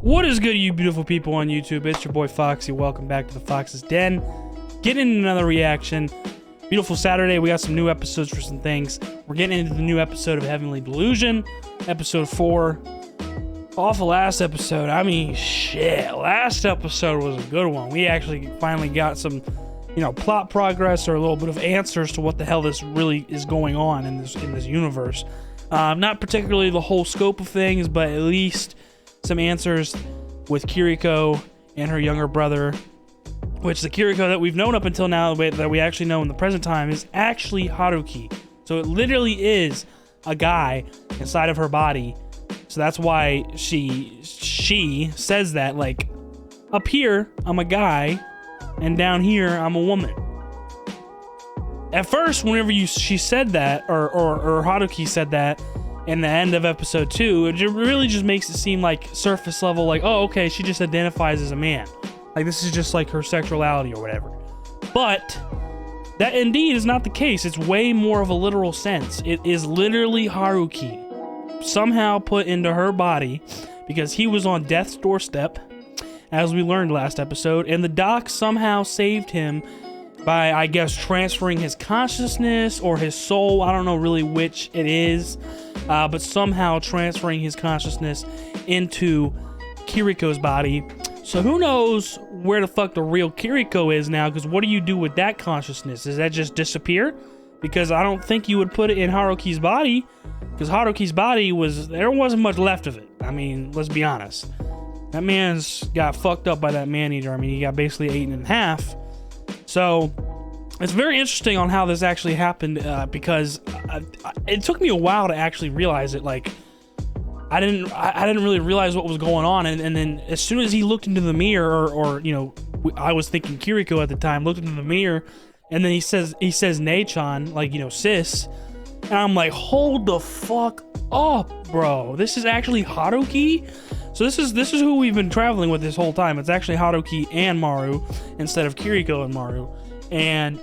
What is good, you beautiful people on YouTube? It's your boy Foxy. Welcome back to the Fox's Den. Getting another reaction. Beautiful Saturday. We got some new episodes for some things. We're getting into the new episode of Heavenly Delusion, episode 4. Off the last episode, I mean, shit. Last episode was a good one. We actually finally got some, plot progress or a little bit of answers to what the hell this really is going on in this universe. Not particularly the whole scope of things, but at least some answers with Kiriko and her younger brother, which the Kiriko that we've known up until now, that we actually know in the present time, is actually Haruki. So it literally is a guy inside of her body. So that's why she says that, like, up here I'm a guy and down here I'm a woman. At first, whenever she said that, or Haruki said that in the end of episode 2, it really just makes it seem like surface level, like, oh, okay, she just identifies as a man. Like, this is just like her sexuality or whatever. But that indeed is not the case. It's way more of a literal sense. It is literally Haruki somehow put into her body because he was on death's doorstep, as we learned last episode, and the doc somehow saved him by, I guess, transferring his consciousness or his soul. I don't know really which it is, but somehow transferring his consciousness into Kiriko's body. So who knows where the fuck the real Kiriko is now, because what do you do with that consciousness? Does that just disappear? Because I don't think you would put it in Haruki's body, because Haruki's body there wasn't much left of it. I mean, let's be honest. That man's got fucked up by that man-eater. I mean, he got basically eaten in half. So it's very interesting on how this actually happened, because it took me a while to actually realize it. Like, I didn't really realize what was going on, and then as soon as he looked into the mirror, or I was thinking Kiriko at the time, looked into the mirror, and then he says Nei-chan, like, sis, and I'm like, hold the fuck up, bro. This is actually Haruki. So this is who we've been traveling with this whole time. It's actually Haruki and Maru instead of Kiriko and Maru. And,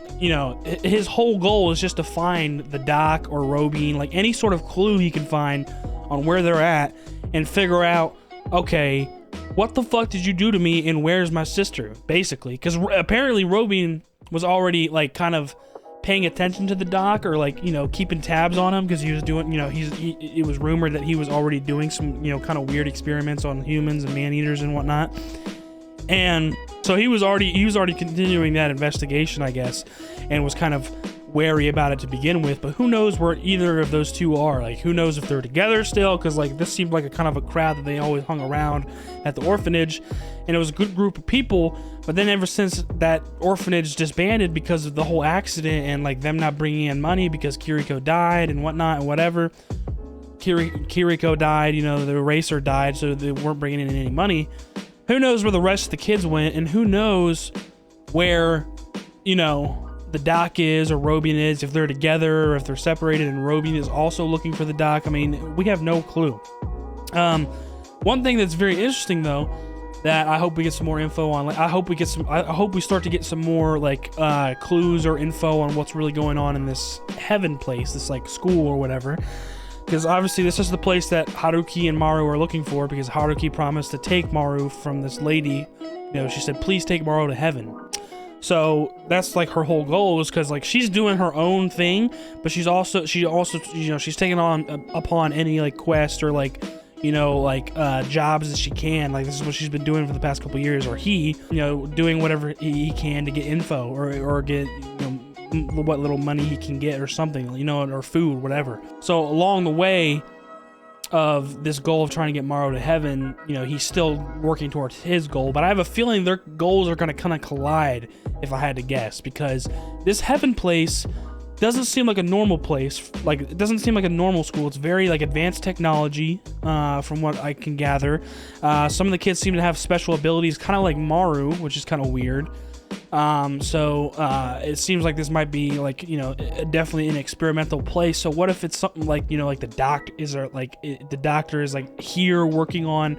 his whole goal is just to find the doc or Robin, like any sort of clue he can find on where they're at, and figure out, okay, what the fuck did you do to me, and where's my sister, basically. Because apparently Robin was already, like, kind of paying attention to the doc, or, like, keeping tabs on him, because he was doing, it was rumored that he was already doing some, kind of weird experiments on humans and man-eaters and whatnot. And so he was already continuing that investigation, I guess, and was kind of wary about it to begin with. But who knows where either of those two are? Like, who knows if they're together still? Because, like, this seemed like a kind of a crowd that they always hung around at the orphanage, and it was a good group of people. But then ever since that orphanage disbanded because of the whole accident and, like, them not bringing in money because Kiriko died and whatnot and whatever, Kiriko died, the eraser died, so they weren't bringing in any money. Who knows where the rest of the kids went, and who knows where, the doc is, or Robin is, if they're together or if they're separated, and Robin is also looking for the doc. I mean, we have no clue. One thing that's very interesting, though, that I hope we get some more info on, like, I hope we start to get some more, like, clues or info on what's really going on in this heaven place, this, like, school or whatever. Because obviously this is the place that Haruki and Maru are looking for, because Haruki promised to take Maru from this lady. She said, please take Maru to heaven. So that's, like, her whole goal, is because, like, she's doing her own thing, but she's also she's taking upon any, like, quest or, like, jobs that she can. Like, this is what she's been doing for the past couple years, or he, doing whatever he can to get info or get, what little money he can get or something, or food, whatever. So along the way of this goal of trying to get Maru to heaven, he's still working towards his goal, but I have a feeling their goals are going to kind of collide, if I had to guess, because this heaven place doesn't seem like a normal place. Like, it doesn't seem like a normal school. It's very, like, advanced technology, from what I can gather. Some of the kids seem to have special abilities, kind of like Maru, which is kind of weird. So it seems like this might be, like, definitely an experimental place. So what if it's something like, like the doctor is like here working on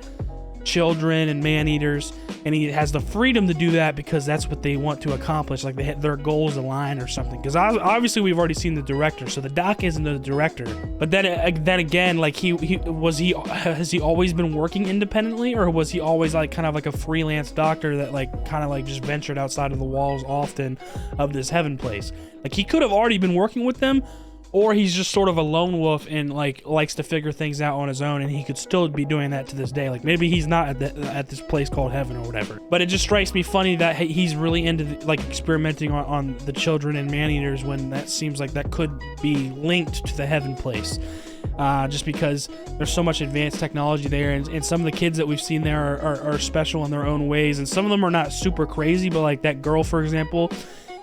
children and man-eaters, and he has the freedom to do that because that's what they want to accomplish, like their goals align or something. Because obviously we've already seen the director, so the doc isn't the director. But then again, like has he always been working independently, or was he always like kind of like a freelance doctor that like kind of like just ventured outside of the walls often of this heaven place? Like he could have already been working with them, or he's just sort of a lone wolf and like likes to figure things out on his own, and he could still be doing that to this day. Like maybe he's not at this place called heaven or whatever. But it just strikes me funny that he's really into like experimenting on the children and man-eaters, when that seems like that could be linked to the heaven place. Just because there's so much advanced technology there, and some of the kids that we've seen there are special in their own ways, and some of them are not super crazy, but like that girl, for example,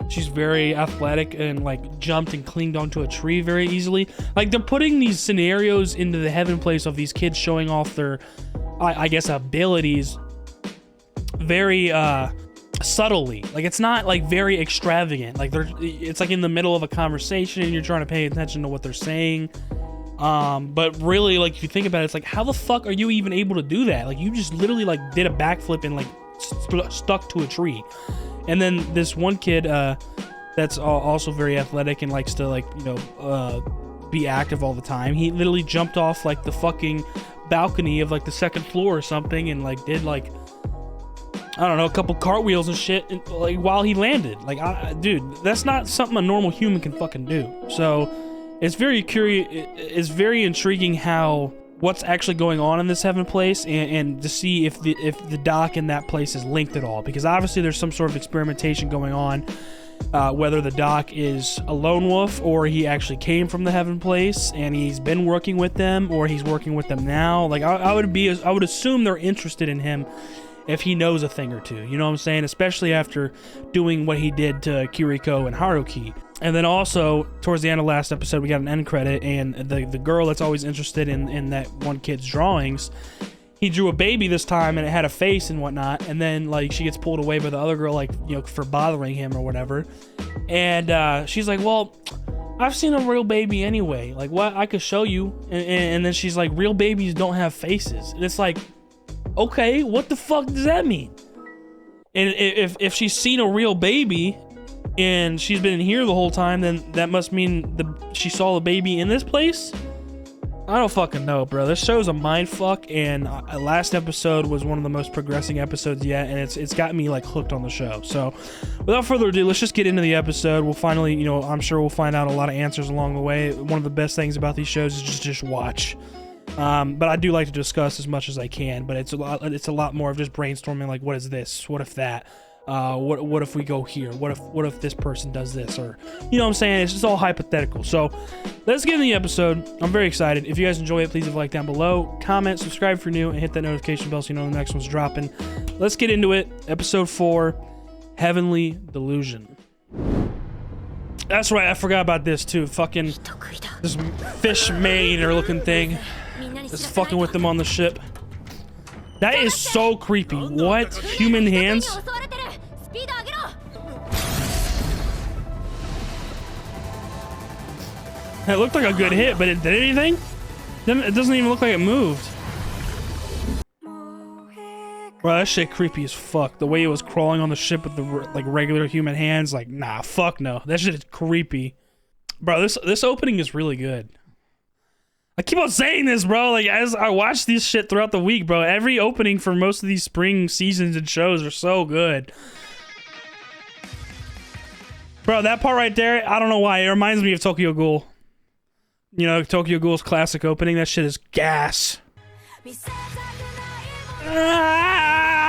she's very athletic and like jumped and clinged onto a tree very easily. Like they're putting these scenarios into the heaven place of these kids showing off their, I guess, abilities very subtly. Like it's not like very extravagant. Like it's like in the middle of a conversation and you're trying to pay attention to what they're saying. But really, like if you think about it, it's like, how the fuck are you even able to do that? Like you just literally like did a backflip and like stuck to a tree. And then this one kid that's also very athletic and likes to like, you know, be active all the time. He literally jumped off like the fucking balcony of like the second floor or something and like did like, I don't know, a couple cartwheels and shit and, like while he landed. Like, dude, that's not something a normal human can fucking do. So it's very curious. It's very intriguing how what's actually going on in this heaven place, and to see if the doc in that place is linked at all, because obviously there's some sort of experimentation going on, whether the doc is a lone wolf or he actually came from the heaven place and he's been working with them, or he's working with them now. Like I would assume they're interested in him if he knows a thing or two, you know what I'm saying? Especially after doing what he did to Kiriko and Haruki. And then also, towards the end of last episode, we got an end credit, and the girl that's always interested in that one kid's drawings, he drew a baby this time, and it had a face and whatnot, and then, like, she gets pulled away by the other girl, like, you know, for bothering him or whatever. And she's like, well, I've seen a real baby anyway. Like, what? I could show you. And then she's like, real babies don't have faces. And it's like, okay, what the fuck does that mean? And if she's seen a real baby and she's been in here the whole time, then that must mean she saw the baby in this place? I don't fucking know, bro. This show's a mind fuck, and last episode was one of the most progressing episodes yet, and it's got me like hooked on the show. So without further ado, let's just get into the episode. We'll finally, you know, I'm sure we'll find out a lot of answers along the way. One of the best things about these shows is just watch. But I do like to discuss as much as I can, but it's a lot more of just brainstorming, like, what is this? What if that? What if we go here? What if this person does this? Or, you know what I'm saying? It's just all hypothetical. So let's get into the episode. I'm very excited. If you guys enjoy it, please leave a like down below, comment, subscribe if you're new, and hit that notification bell so you know when the next one's dropping. Let's get into it. Episode 4, Heavenly Delusion. That's right, I forgot about this too. Fucking this fish man-eater looking thing is fucking with them on the ship. That is so creepy. What? Human hands? It looked like a good hit, but it did anything? It doesn't even look like it moved. Bro, that shit creepy as fuck. The way it was crawling on the ship with the like regular human hands, like, nah, fuck no. That shit is creepy. Bro, this opening is really good. I keep on saying this, bro. Like, as I watch this shit throughout the week, bro, every opening for most of these spring seasons and shows are so good. Bro, that part right there, I don't know why. It reminds me of Tokyo Ghoul. You know, Tokyo Ghoul's classic opening. That shit is gas. Ah!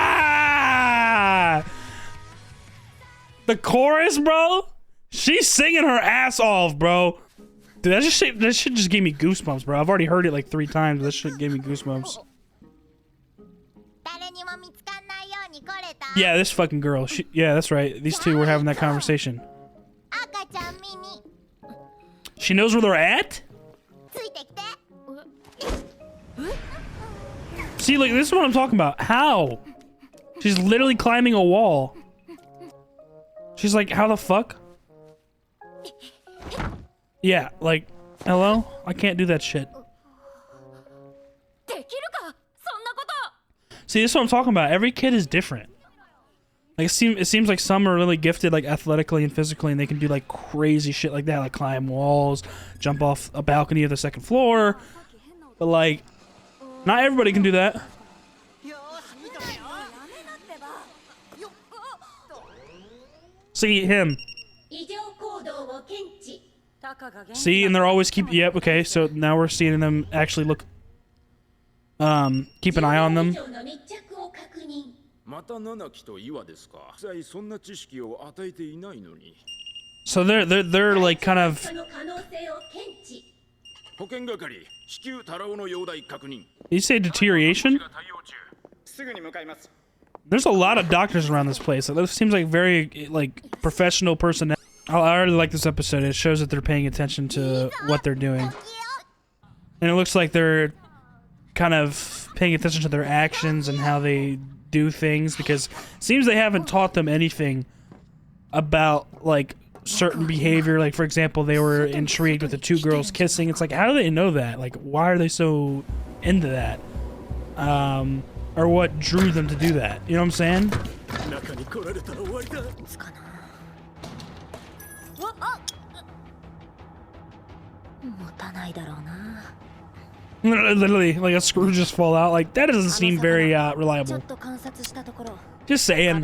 The chorus, bro? She's singing her ass off, bro. Dude, that shit just gave me goosebumps, bro. I've already heard it like 3 times. That shit gave me goosebumps. Yeah, this fucking girl. Yeah, that's right. These two were having that conversation. She knows where they're at? See, like, this is what I'm talking about. How? She's literally climbing a wall. She's like, how the fuck? Yeah, like, hello? I can't do that shit. See, this is what I'm talking about. Every kid is different. Like it seems like some are really gifted like athletically and physically, and they can do like crazy shit like that, like climb walls, jump off a balcony of the second floor. But like, not everybody can do that. See him. See, and they're always keep. Yep. Okay, so now we're seeing them actually look. Keep an eye on them. So they're like kind of. You say deterioration? There's a lot of doctors around this place. It seems like very like professional personnel. I already like this episode. It shows that they're paying attention to what they're doing, and it looks like they're kind of paying attention to their actions and how they do things, because it seems they haven't taught them anything about like certain behavior. Like for example, they were intrigued with the two girls kissing. It's like, how do they know that? Like, why are they so into that? Or what drew them to do that? You know what I'm saying? Literally, like a screw just fall out. Like, that doesn't seem very reliable. Just saying.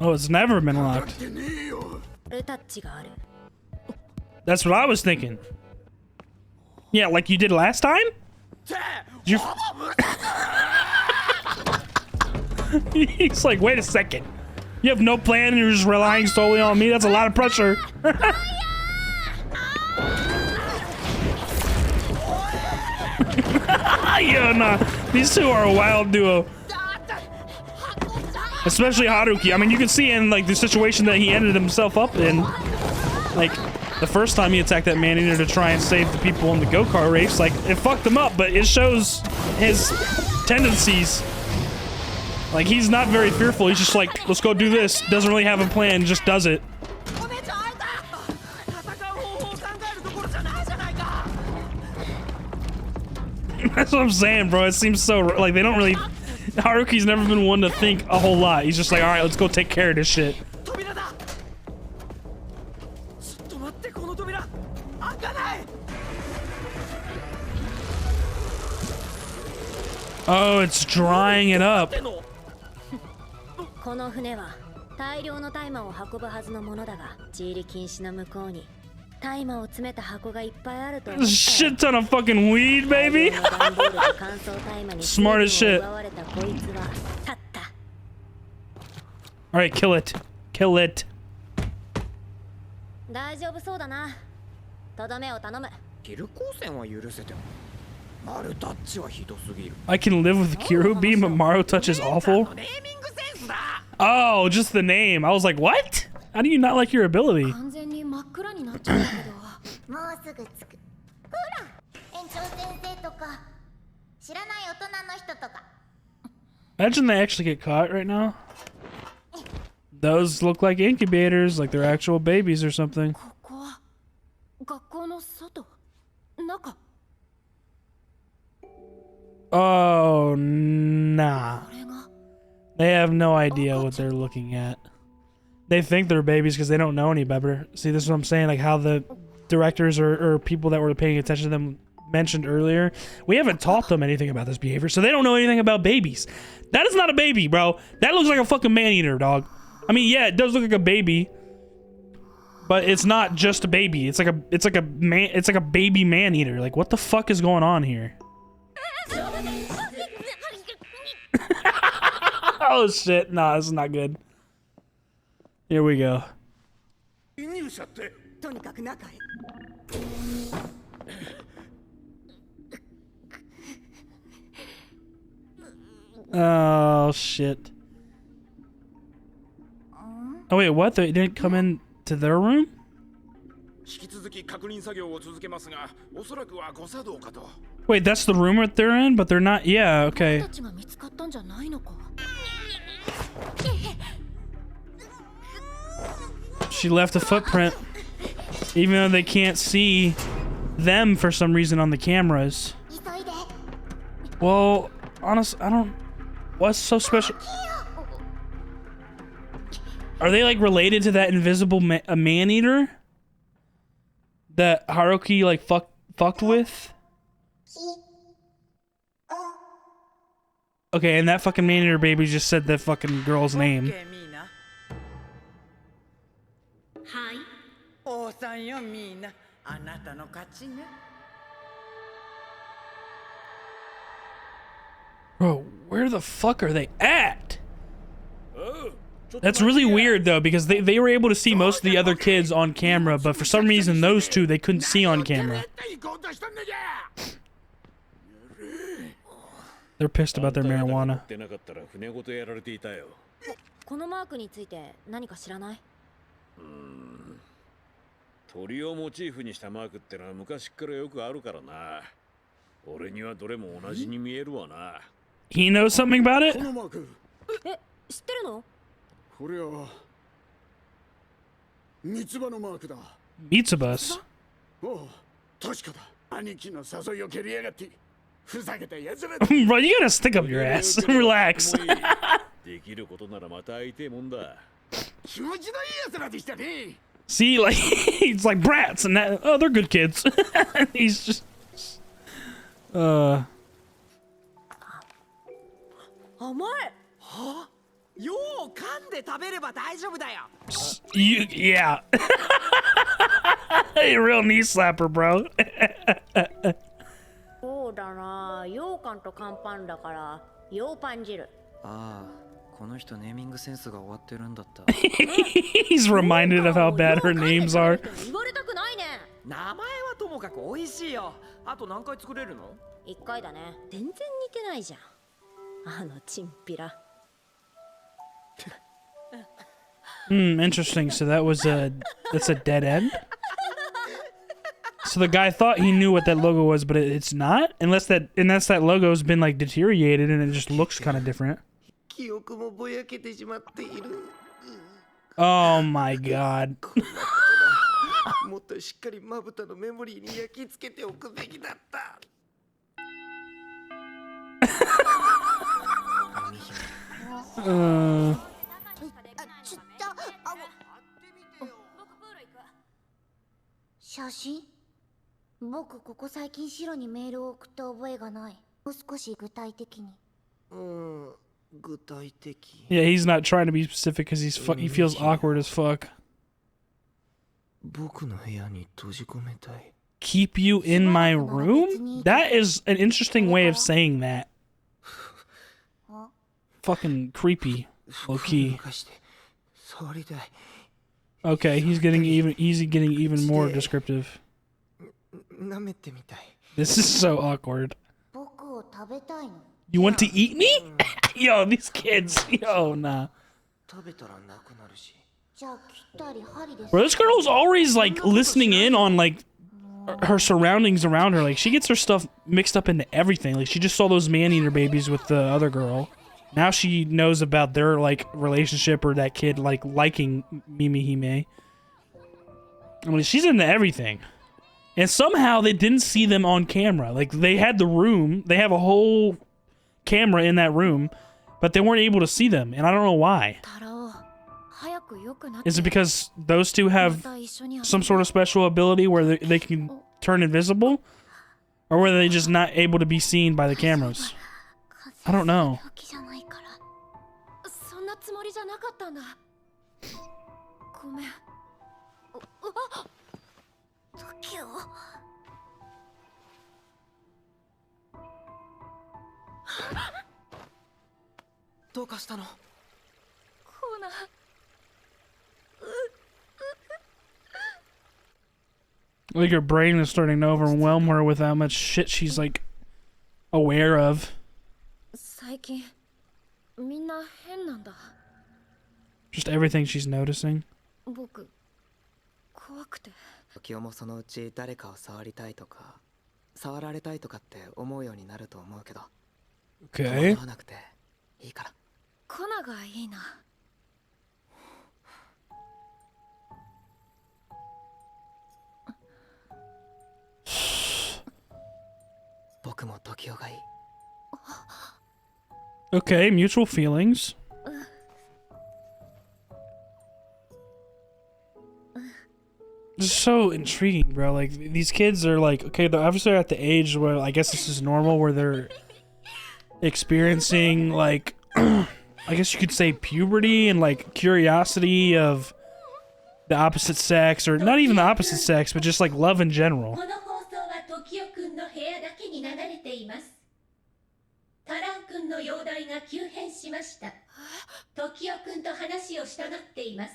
Oh, it's never been locked. That's what I was thinking. Yeah, like you did last time? You... He's like, wait a second. You have no plan and you're just relying solely on me? That's a lot of pressure. Yeah, nah. These two are a wild duo. Especially Haruki. I mean, you can see in like the situation that he ended himself up in. Like, the first time he attacked that man-eater to try and save the people in the go-kart race, like, it fucked him up, but it shows his tendencies. Like, he's not very fearful. He's just like, let's go do this. Doesn't really have a plan, just does it. That's what I'm saying, bro. It seems so, like, they don't really... Haruki's never been one to think a whole lot. He's just like, alright, let's go take care of this shit. Oh, it's drying it up. Shit ton of fucking weed, baby. Smart as shit. Alright, kill it. Kill it. I can live with Kiru beam, but Maru touch is awful. Oh, just the name. I was like, what? How do you not like your ability? Imagine they actually get caught right now. Those look like incubators, like they're actual babies or something. Oh, nah. They have no idea what they're looking at. They think they're babies because they don't know any better. See, this is what I'm saying, like how the directors or people that were paying attention to them mentioned earlier. We haven't taught them anything about this behavior, so they don't know anything about babies. That is not a baby, bro. That looks like a fucking man-eater, dog. I mean, yeah, it does look like a baby, but it's not just a baby. It's like a baby man-eater. Like, what the fuck is going on here? Oh shit! Nah, this is not good. Here we go. Oh shit. Oh wait, what? They didn't come in to their room? Wait, that's the room that they're in, but they're not. Yeah, okay. She left a footprint. Even though they can't see them for some reason on the cameras. Well, honestly, I don't... What's so special? Are they like related to that invisible man-eater that Haruki like fucked with? Okay, and that fucking man-eater baby just said that fucking girl's name. Bro, where the fuck are they at? That's really weird though, because they were able to see most of the other kids on camera, but for some reason those two they couldn't see on camera. They're pissed about their marijuana. このマークについて何か知らない？鳥をモチーフにしたマークってのは昔からよくあるからな。俺にはどれも同じに見えるわな。He knows something about it? このマーク。え、知ってるの？これは三つ葉のマークだ。三つ葉？おう、確かだ。兄貴の誘いを蹴りやがって。ふざけたやつら。Bro, you gotta stick up your ass. Relax. できることならまた会いてえもんだ。気持ちのいいやつらでしたね。See, like he's like brats, and that oh, they're good kids. He's just, 甘い。は？よう噛んで食べれば大丈夫だよ。yeah. A real knee slapper, bro. そうだな。羊羹と乾パンだから羊パン汁。ああ。この人ネーミングセンスが終わってるんだった。He's reminded of how bad her names are. 言われたくないね。名前はともかく美味しいよ。あと何回作れるの？1回だね。全然似てないじゃん。あのチンピラ。Interesting. So that's a dead end? So the guy thought he knew what that logo was, but it's not? Unless that logo's been like deteriorated and it just looks kind of different. 記憶もぼやけてしまっている。Oh my god. もっとしっかりまぶたのメモリーに焼き付けておくべきだった。写真？僕ここ最近シロにメールを送った覚えがない。もう少し具体的に。具体的。 Yeah, he's not trying to be specific because he feels awkward as fuck. 僕の部屋に閉じ込めたい。Keep you in my room? That is an interesting way of saying that. Fucking creepy, low key. Okay, he's getting even more descriptive. This is so awkward. You want to eat me? Yo, these kids. Yo, nah. Bro, this girl's always like listening in on like her surroundings around her. Like she gets her stuff mixed up into everything. Like she just saw those man-eater babies with the other girl. Now she knows about their like relationship or that kid like liking Mimihime. I mean, she's into everything. And somehow they didn't see them on camera. Like they had the room, they have a whole camera in that room, but they weren't able to see them, and I don't know why. Is it because those two have some sort of special ability where they can turn invisible? Or were they just not able to be seen by the cameras? I don't know. Like her brain is starting to overwhelm her with how much shit she's like aware of. Just everything she's noticing. 時もそのうち誰かを触りたいとか触られたいとかって思うようになると思うけど。Okay. なくていいから。コナがいいな。僕も時代がいい。 Okay, mutual feelings. It's so intriguing, bro. Like, these kids are like, okay, they're obviously at the age where I guess this is normal, where they're experiencing, like, I guess you could say puberty and, like, curiosity of the opposite sex, or not even the opposite sex, but just, like, love in general. この放送は時代くんの部屋だけに流れています。タランくんの容体が急変しました。時代くんと話をしたがっています。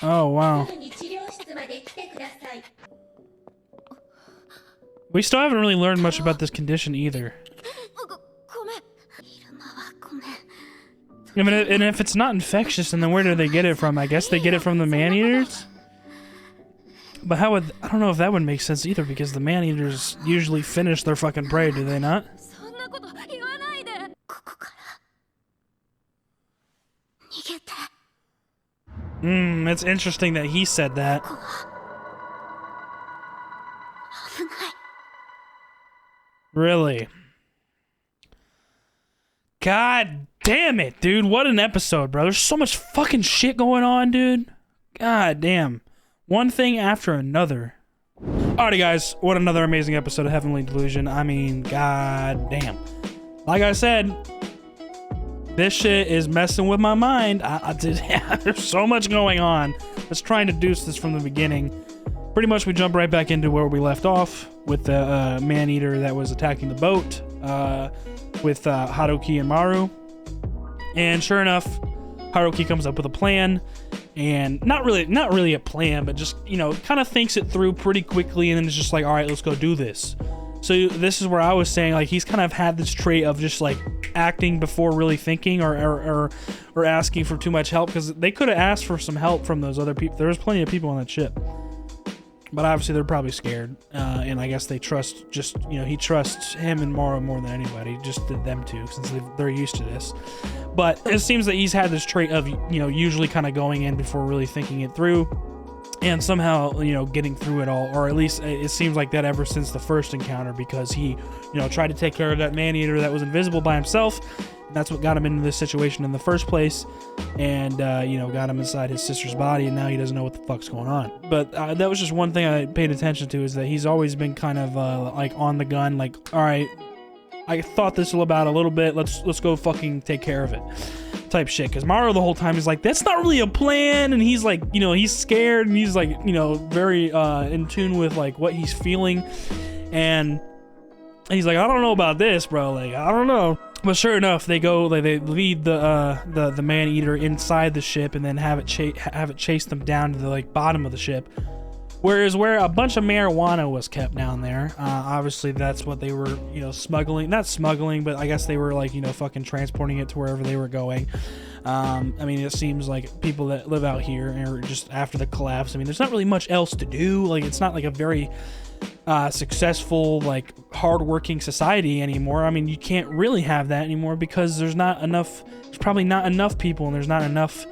Oh, wow. すぐに治療室まで来てください。 We still haven't really learned much about this condition either. ごめん。昼間はごめん。 I mean, and if it's not infectious, then where do they get it from? I guess they get it from the man-eaters? But how would... I don't know if that would make sense either, because the man-eaters usually finish their fucking prey, do they not? そんなこと言わないで。ここから逃げて。 It's interesting that he said that. ここは危ない。 Really? God damn it, dude. What an episode, bro. There's so much fucking shit going on, dude. God damn. One thing after another. Alrighty, guys. What another amazing episode of Heavenly Delusion. I mean, god damn. Like I said, this shit is messing with my mind. There's so much going on. Let's try and deduce this from the beginning. Pretty much we jump right back into where we left off with the man-eater that was attacking the boat with Haruki and Maru. And sure enough, Haruki comes up with a plan, and not really a plan, but just, you know, kind of thinks it through pretty quickly, and then it's just like, all right, let's go do this. So this is where I was saying, like, he's kind of had this trait of just like acting before really thinking, or asking for too much help, because they could have asked for some help from those other people. There was plenty of people on that ship, but obviously they're probably scared, and I guess they trust, just, you know, he trusts him and Maru more than anybody, just them two, since they're used to this. But it seems that he's had this trait of, you know, usually kind of going in before really thinking it through, and somehow, you know, getting through it all, or at least it seems like that ever since the first encounter, because he, you know, tried to take care of that man-eater that was invisible by himself. That's what got him into this situation in the first place, and, you know, got him inside his sister's body, and now he doesn't know what the fuck's going on. But that was just one thing I paid attention to, is that he's always been kind of, like, on the gun, like, all right, I thought this about a little bit, let's go fucking take care of it, type shit. Because Maru the whole time is like, that's not really a plan, and he's like, you know, he's scared, and he's like, you know, very in tune with like what he's feeling, and he's like, I don't know about this, bro, like, I don't know. But sure enough, they go, like, they lead the man-eater inside the ship, and then have it chase them down to the like bottom of the ship. Whereas where a bunch of marijuana was kept down there, obviously that's what they were, you know, smuggling. Not smuggling, but I guess they were, like, you know, fucking transporting it to wherever they were going. I mean, it seems like people that live out here, or just after the collapse, I mean, there's not really much else to do. Like, it's not like a very successful, like, hardworking society anymore. I mean, you can't really have that anymore, because there's probably not enough people, and there's not enough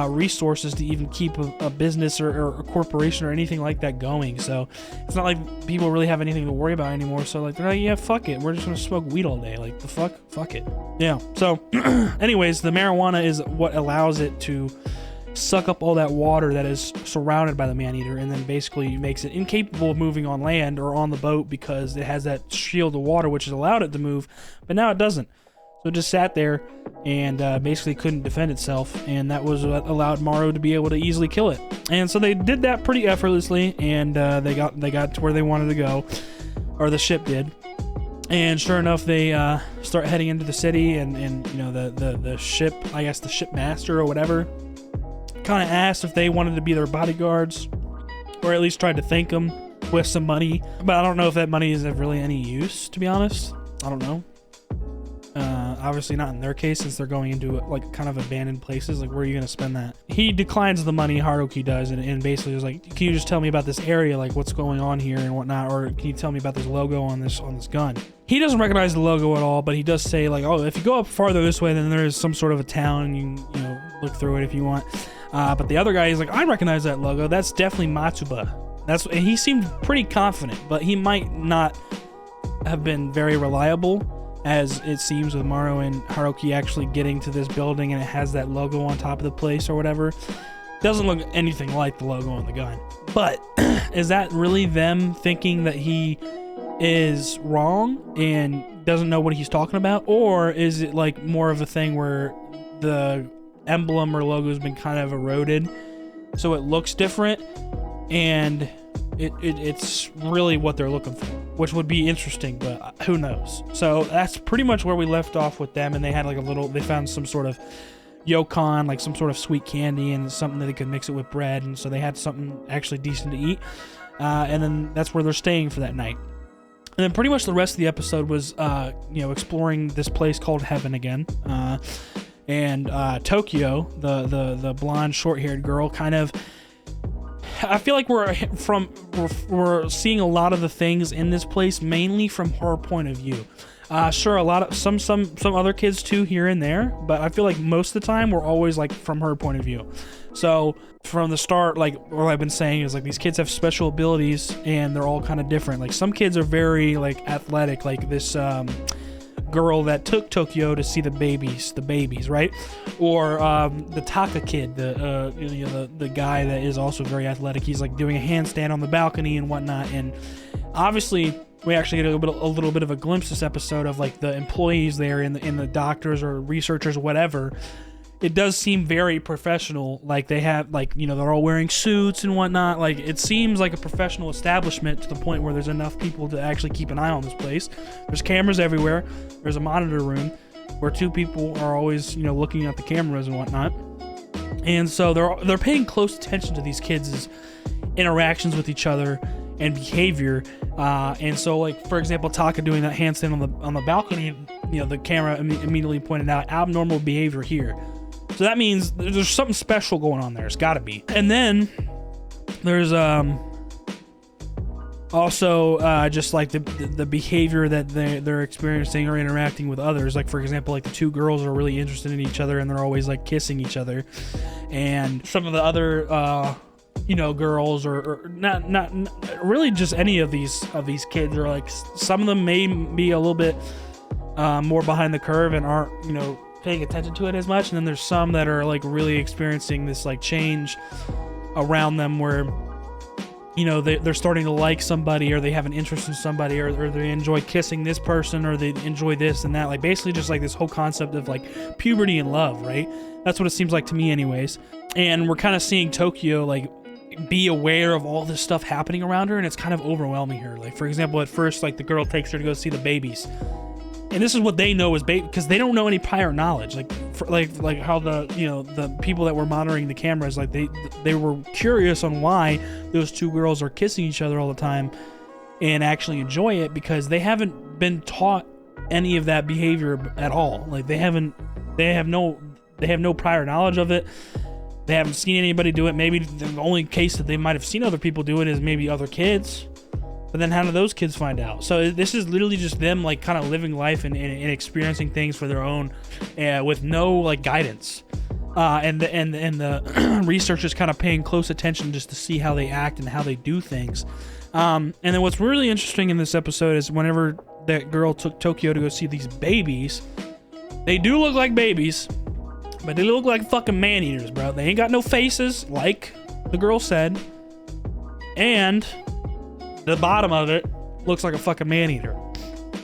resources to even keep a business or a corporation or anything like that going. So it's not like people really have anything to worry about anymore. So like, they're like, yeah, fuck it, we're just gonna smoke weed all day. Like, the fuck it. Yeah. So anyways, the marijuana is what allows it to suck up all that water that is surrounded by the man-eater, and then basically makes it incapable of moving on land or on the boat, because it has that shield of water which has allowed it to move, but now it doesn't. So it just sat there and basically couldn't defend itself, and that was what allowed Maru to be able to easily kill it. And so they did that pretty effortlessly, and they got to where they wanted to go, or the ship did. And sure enough, they start heading into the city, and you know, the ship, I guess the shipmaster or whatever, kind of asked if they wanted to be their bodyguards, or at least tried to thank them with some money. But I don't know if that money is of really any use, to be honest. I don't know. Obviously not in their case, since they're going into like kind of abandoned places. Like, where are you going to spend that? He declines the money, Haruki does, and basically is like, can you just tell me about this area, like what's going on here and whatnot, or can you tell me about this logo on this gun? He doesn't recognize the logo at all, but he does say like, oh, if you go up farther this way, then there is some sort of a town, and you know, look through it if you want. But the other guy is like, I recognize that logo. That's definitely Matsuba. And he seemed pretty confident, but he might not have been very reliable, as it seems with Maru and Haruki actually getting to this building and it has that logo on top of the place or whatever. Doesn't look anything like the logo on the gun. But is that really them thinking that he is wrong and doesn't know what he's talking about? Or is it like more of a thing where the emblem or logo has been kind of eroded so it looks different and it's really what they're looking for, which would be interesting, but who knows? So that's pretty much where we left off with them, and they had like they found some sort of yokon, like some sort of sweet candy and something that they could mix it with bread, and so they had something actually decent to eat, and then that's where they're staying for that night. And then pretty much the rest of the episode was exploring this place called Heaven again, and Tokyo, the blonde short-haired girl, kind of, I feel like we're seeing a lot of the things in this place mainly from her point of view. Sure, a lot of some other kids too here and there, but I feel like most of the time we're always like from her point of view. So from the start, like what I've been saying is like these kids have special abilities and they're all kind of different. Like some kids are very like athletic, like this girl that took Tokyo to see the babies, right? Or the Taka kid, the guy that is also very athletic. He's like doing a handstand on the balcony and whatnot. And obviously, we actually get a little bit of a glimpse this episode of like the employees there and the doctors or researchers, whatever. It does seem very professional. Like they have they're all wearing suits and whatnot. Like it seems like a professional establishment to the point where there's enough people to actually keep an eye on this place. There's cameras everywhere. There's a monitor room where two people are always, looking at the cameras and whatnot. And so they're paying close attention to these kids' interactions with each other and behavior. And so, like for example, Taka doing that handstand on the balcony, the camera immediately pointed out abnormal behavior here. So that means there's something special going on there. It's got to be. And then there's also just like the behavior that they're experiencing or interacting with others. Like for example, like the two girls are really interested in each other and they're always like kissing each other. And some of the other girls or not really just any of these kids are like, some of them may be a little bit more behind the curve and aren't paying attention to it as much, and then there's some that are like really experiencing this like change around them where they're starting to like somebody, or they have an interest in somebody, or they enjoy kissing this person, or they enjoy this and that, like basically just like this whole concept of like puberty and love, right? That's what it seems like to me anyways. And we're kind of seeing Tokyo like be aware of all this stuff happening around her, and it's kind of overwhelming her. Like for example, at first like the girl takes her to go see the babies, and this is what they know is baby, because they don't know any prior knowledge. Like how the people that were monitoring the cameras, like they were curious on why those two girls are kissing each other all the time and actually enjoy it, because they haven't been taught any of that behavior at all. Like they have no prior knowledge of it. They haven't seen anybody do it. Maybe the only case that they might have seen other people do it is maybe other kids. But then how do those kids find out? So this is literally just them like kind of living life and experiencing things for their own, with no like guidance. And the researchers kind of paying close attention just to see how they act and how they do things. And then what's really interesting in this episode is whenever that girl took Tokyo to go see these babies, they do look like babies, but they look like fucking man-eaters, bro. They ain't got no faces, like the girl said. And the bottom of it looks like a fucking man-eater.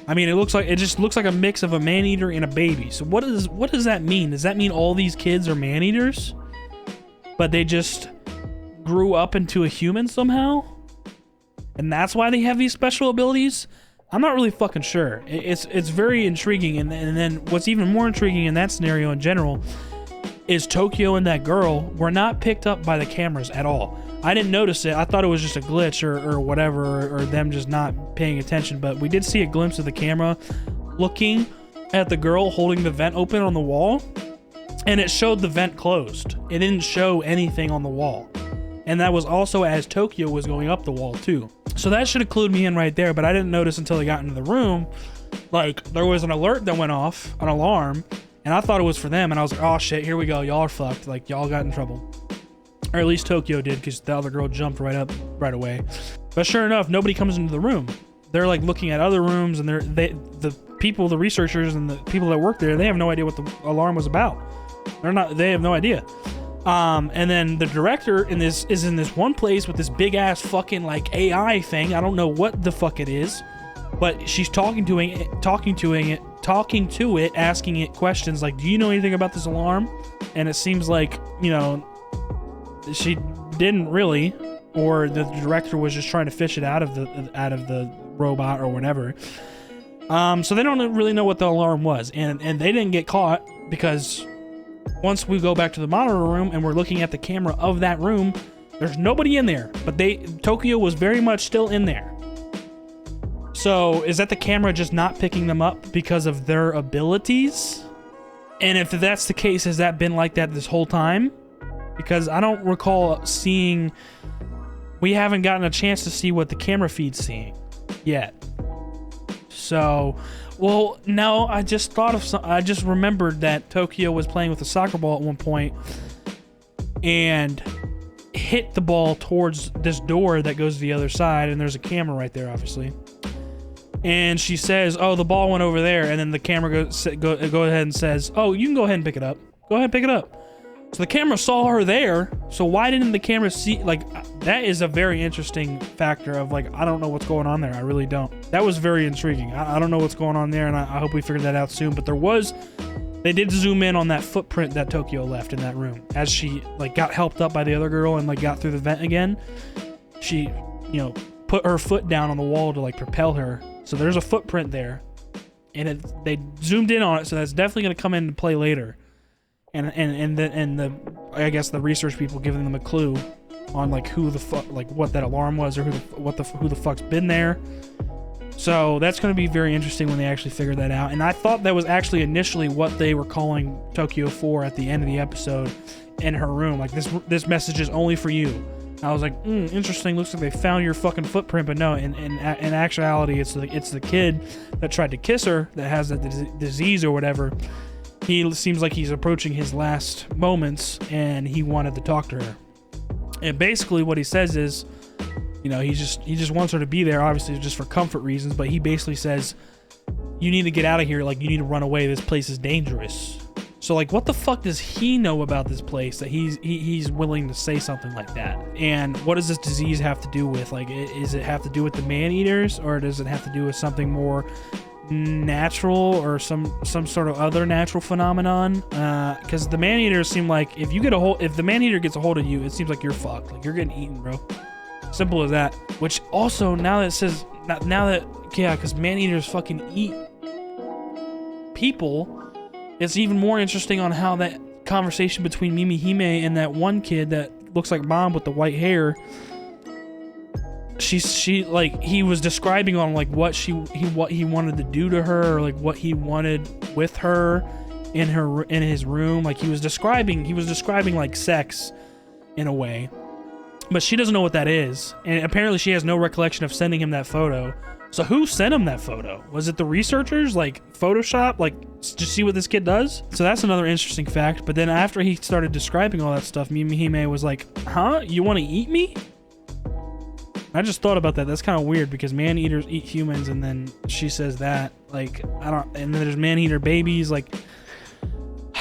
I mean, it just looks like a mix of a man-eater and a baby. So what does that mean? Does that mean all these kids are man-eaters, but they just grew up into a human somehow? And that's why they have these special abilities? I'm not really fucking sure. It's very intriguing. And then what's even more intriguing in that scenario in general is Tokyo and that girl were not picked up by the cameras at all. I didn't notice it. I thought it was just a glitch or whatever, or them just not paying attention. But we did see a glimpse of the camera looking at the girl holding the vent open on the wall, and it showed the vent closed. It didn't show anything on the wall. And that was also as Tokyo was going up the wall too. So that should have clued me in right there, but I didn't notice until I got into the room. Like, there was an alert that went off, an alarm, and I thought it was for them, and I was like, oh shit, here we go, y'all are fucked. Like, y'all got in trouble. Or at least Tokyo did, because the other girl jumped right away. But sure enough, nobody comes into the room. they're like looking at other rooms, and the people, the researchers and the people that work there, they have no idea what the alarm was about. They have no idea. And then the director is in this one place with this big ass fucking like AI thing. I don't know what the fuck it is, but she's talking to it, asking it questions like, do you know anything about this alarm? And it seems like, you know, she didn't really, or the director was just trying to fish it out of the robot or whatever. So they don't really know what the alarm was, and they didn't get caught, because once we go back to the monitor room and we're looking at the camera of that room, there's nobody in there, but Tokyo was very much still in there. So is that the camera just not picking them up because of their abilities? And if that's the case, has that been like that this whole time? Because I don't recall seeing, we haven't gotten a chance to see what the camera feed's seeing yet. So, well, no, I just thought of I just remembered that Tokyo was playing with a soccer ball at one point and hit the ball towards this door that goes to the other side, and there's a camera right there, obviously. And she says, "Oh, the ball went over there," and then the camera go ahead and says, "Oh, you can go ahead and pick it up. Go ahead and pick it up." So the camera saw her there, so why didn't the camera see, like, that is a very interesting factor of, like, I don't know what's going on there. I really don't. That was very intriguing. I don't know what's going on there, and I hope we figure that out soon. But they did zoom in on that footprint that Tokyo left in that room. As she, like, got helped up by the other girl and, like, got through the vent again, she, you know, put her foot down on the wall to, like, propel her. So there's a footprint there, and they zoomed in on it, so that's definitely going to come into play later. And the I guess the research people giving them a clue on like who the fuck, like what that alarm was, or who the fuck's been there. So that's going to be very interesting when they actually figure that out. And I thought that was actually initially what they were calling Tokyo for at the end of the episode in her room. Like, this message is only for you. I was like, interesting. Looks like they found your fucking footprint, but no. In actuality, it's the kid that tried to kiss her that has that disease or whatever. He seems like he's approaching his last moments, and he wanted to talk to her. And basically, what he says is, you know, he just wants her to be there, obviously just for comfort reasons. But he basically says, you need to get out of here. Like, you need to run away. This place is dangerous. So, like, what the fuck does he know about this place that he's willing to say something like that? And what does this disease have to do with? Like, is it have to do with the man-eaters, or does it have to do with something more natural, or some sort of other natural phenomenon? Because the man-eaters seem like if the man-eater gets a hold of you, it seems like you're fucked. Like, you're getting eaten, bro. Simple as that. Which also, now that because man-eaters fucking eat people, it's even more interesting on how that conversation between Mimihime and that one kid that looks like mom with the white hair, she like, he was describing on like what he wanted to do to her, or like what he wanted with her in his room. Like, he was describing like sex in a way, but she doesn't know what that is, and apparently she has no recollection of sending him that photo. So who sent him that photo? Was it the researchers? Like, Photoshop? Like, just see what this kid does? So that's another interesting fact. But then after he started describing all that stuff, Mimihime was like, huh? You want to eat me? I just thought about that. That's kind of weird, because man-eaters eat humans, and then she says that. Like, and then there's man-eater babies. Like,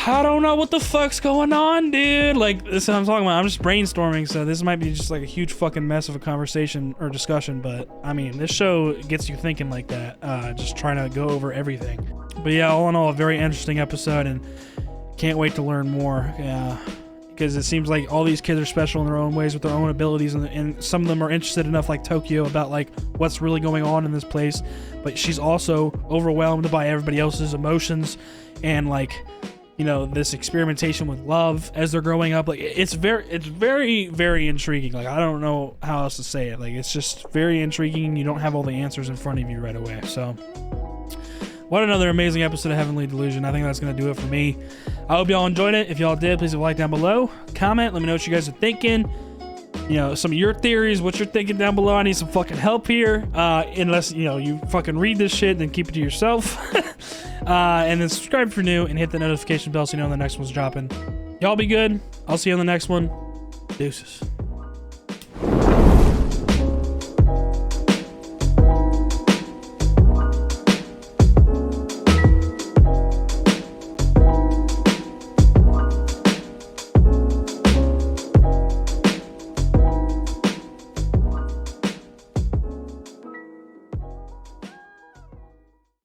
I don't know what the fuck's going on, dude. Like, this is what I'm talking about. I'm just brainstorming, so this might be just like a huge fucking mess of a conversation or discussion, but I mean, this show gets you thinking like that, just trying to go over everything. But yeah, all in all, a very interesting episode, and can't wait to learn more. Yeah, because it seems like all these kids are special in their own ways with their own abilities, and some of them are interested enough, like Tokyo, about like what's really going on in this place, but she's also overwhelmed by everybody else's emotions, and like, you know, this experimentation with love as they're growing up. Like, it's very, very intriguing. Like, I don't know how else to say it. Like, it's just very intriguing. You don't have all the answers in front of you right away. So, what another amazing episode of Heavenly Delusion. I think that's going to do it for me. I hope y'all enjoyed it. If y'all did, please leave a like down below. Comment. Let me know what you guys are thinking. You know, some of your theories, what you're thinking down below. I need some fucking help here. Unless, you know, you fucking read this shit, then keep it to yourself. And then subscribe if you're new, and hit the notification bell so you know when the next one's dropping. Y'all be good. I'll see you on the next one. Deuces.